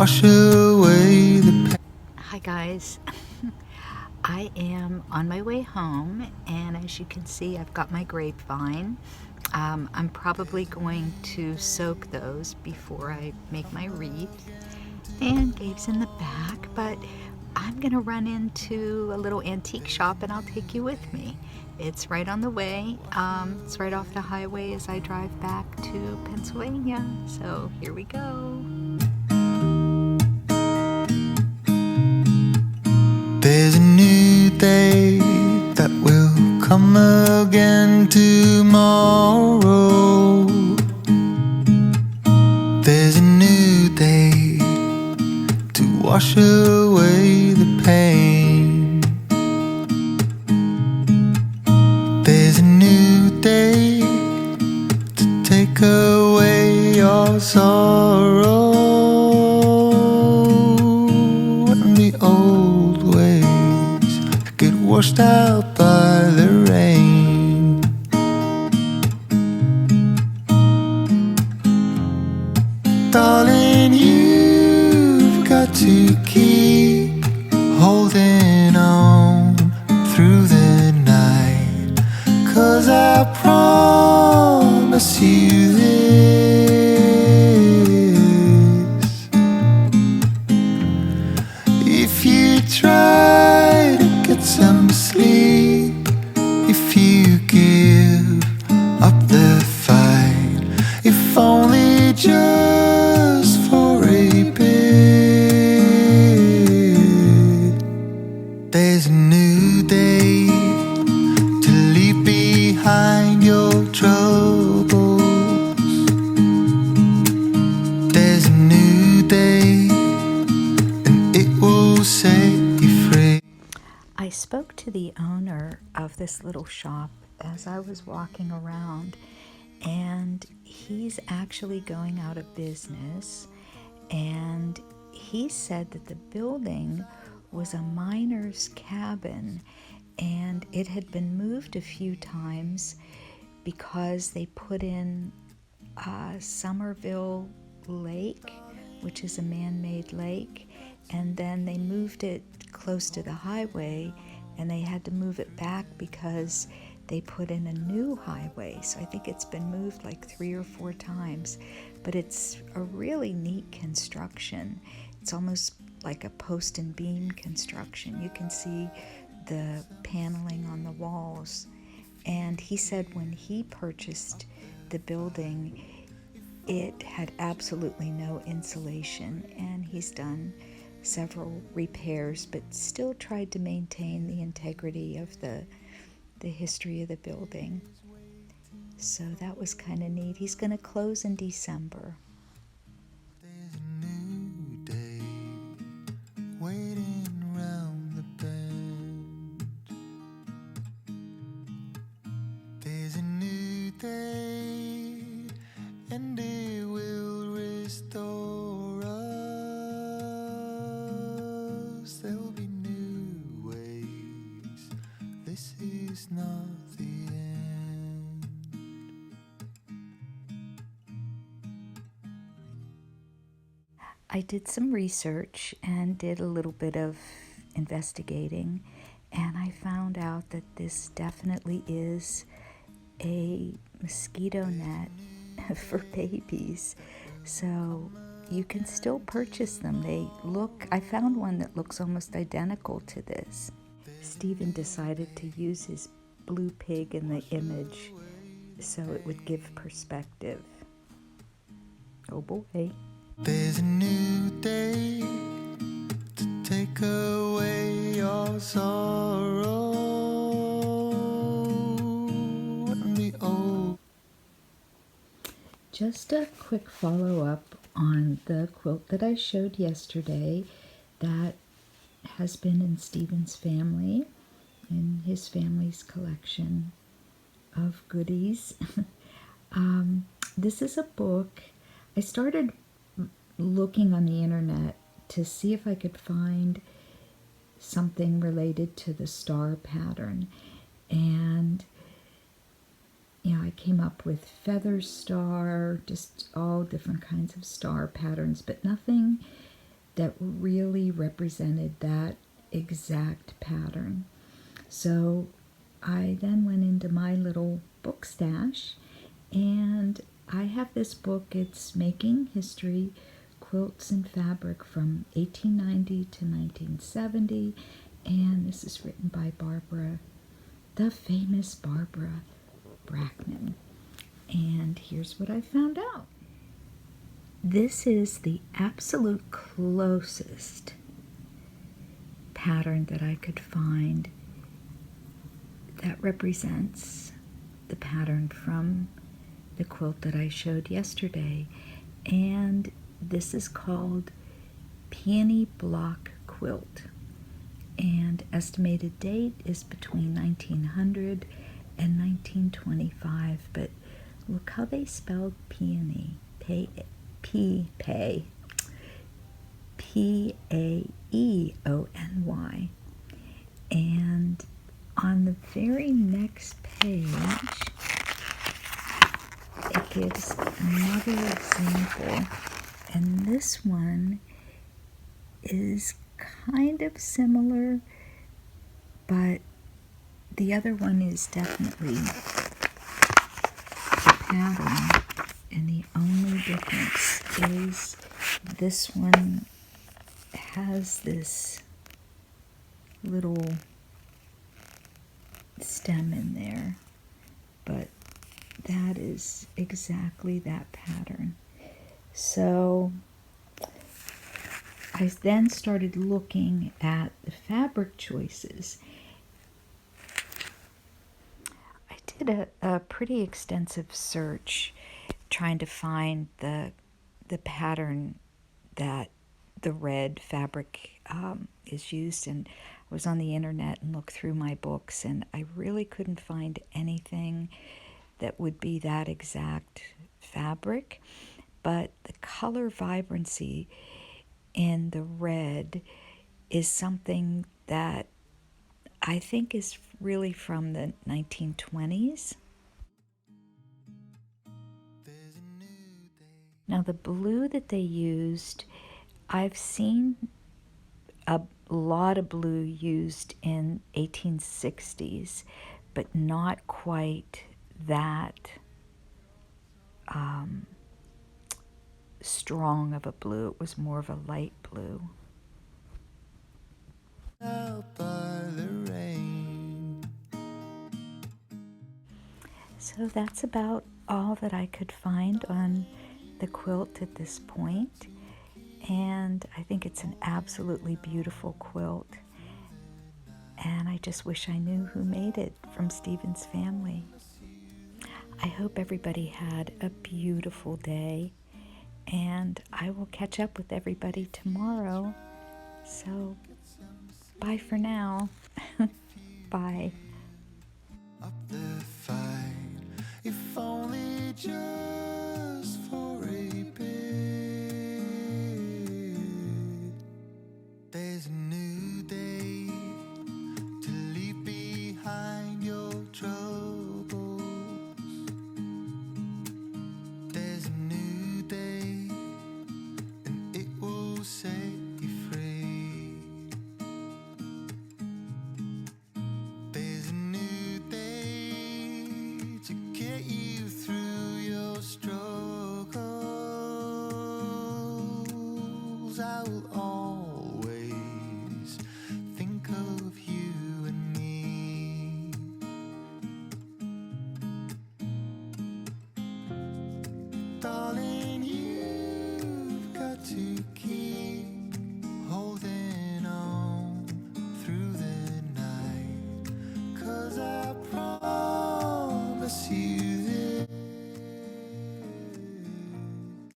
wash away the pain. Hi guys, I am on my way home, and as you can see I've got my grapevine. I'm probably going to soak those before I make my wreath, and Gabe's in the back, but I'm gonna run into a little antique shop and I'll take you with me. It's right on the way. It's right off the highway as I drive back to Pennsylvania, so here we go. There's a new day that will come again tomorrow. There's a new day to wash away the pain. There's a new day to take away your sorrow, and the old ways get washed out by the rain. Darling, you've got to keep holding on through the night, 'cause I promise you this: if you try to get some sleep, if you give up the fight, if only just for a bit, there's a new day to leave behind your troubles. There's a new day, and it will set you free. I spoke to the owner of this little shop as I was walking around, and he's actually going out of business. And he said that the building was a miner's cabin, and it had been moved a few times because they put in Somerville Lake, which is a man-made lake, and then they moved it close to the highway, and they had to move it back because they put in a new highway. So I think it's been moved like 3 or 4 times, but it's a really neat construction. It's almost like a post and beam construction. You can see the paneling on the walls. And he said when he purchased the building, it had absolutely no insulation, and he's done several repairs but still tried to maintain the integrity of the history of the building. So that was kind of neat. He's going to close in December. There's a new day waiting round the bend. There's a new day, and it will restore us. There will be new ways. This is not the end. I did some research and did a little bit of investigating, and I found out that this definitely is a mosquito net for babies. So you can still purchase them. I found one that looks almost identical to this. Stephen decided to use his blue pig in the image so it would give perspective. Oh boy. There's a new day to take away your sorrow, and the old. Just a quick follow-up on the quilt that I showed yesterday that has been in Stephen's family, in his family's collection of goodies. This is a book. I started looking on the internet to see if I could find something related to the star pattern, and I came up with feather star, just all different kinds of star patterns, but nothing that really represented that exact pattern. So I then went into my little book stash, and I have this book. It's Making History, Quilts and Fabric from 1890 to 1970, and this is written by Barbara, the famous Barbara Brackman. And here's what I found out. This is the absolute closest pattern that I could find that represents the pattern from the quilt that I showed yesterday. And this is called Peony Block Quilt. And estimated date is between 1900 and 1925. But look how they spelled peony. P-A-E-O-N-Y. And on the very next page, it gives another example. And this one is kind of similar, but the other one is definitely the pattern. And the only difference is this one has this little stem in there, but that is exactly that pattern. So I then started looking at the fabric choices. I did a pretty extensive search trying to find the pattern that the red fabric is used, and I was on the internet and looked through my books, and I really couldn't find anything that would be that exact fabric. But the color vibrancy in the red is something that I think is really from the 1920s. Now the blue that they used, I've seen a lot of blue used in 1860s, but not quite that strong of a blue. It was more of a light blue. Out by the rain. So that's about all that I could find on the quilt at this point. And I think it's an absolutely beautiful quilt. And I just wish I knew who made it from Stephen's family. I hope everybody had a beautiful day. And I will catch up with everybody tomorrow. So, bye for now. Bye. Up the fight, if only just for a bit. There's a new day to leave behind your troubles. There's a new day, and it will set you free. There's a new day to get you through your struggles. I will always think of you and me. Darling,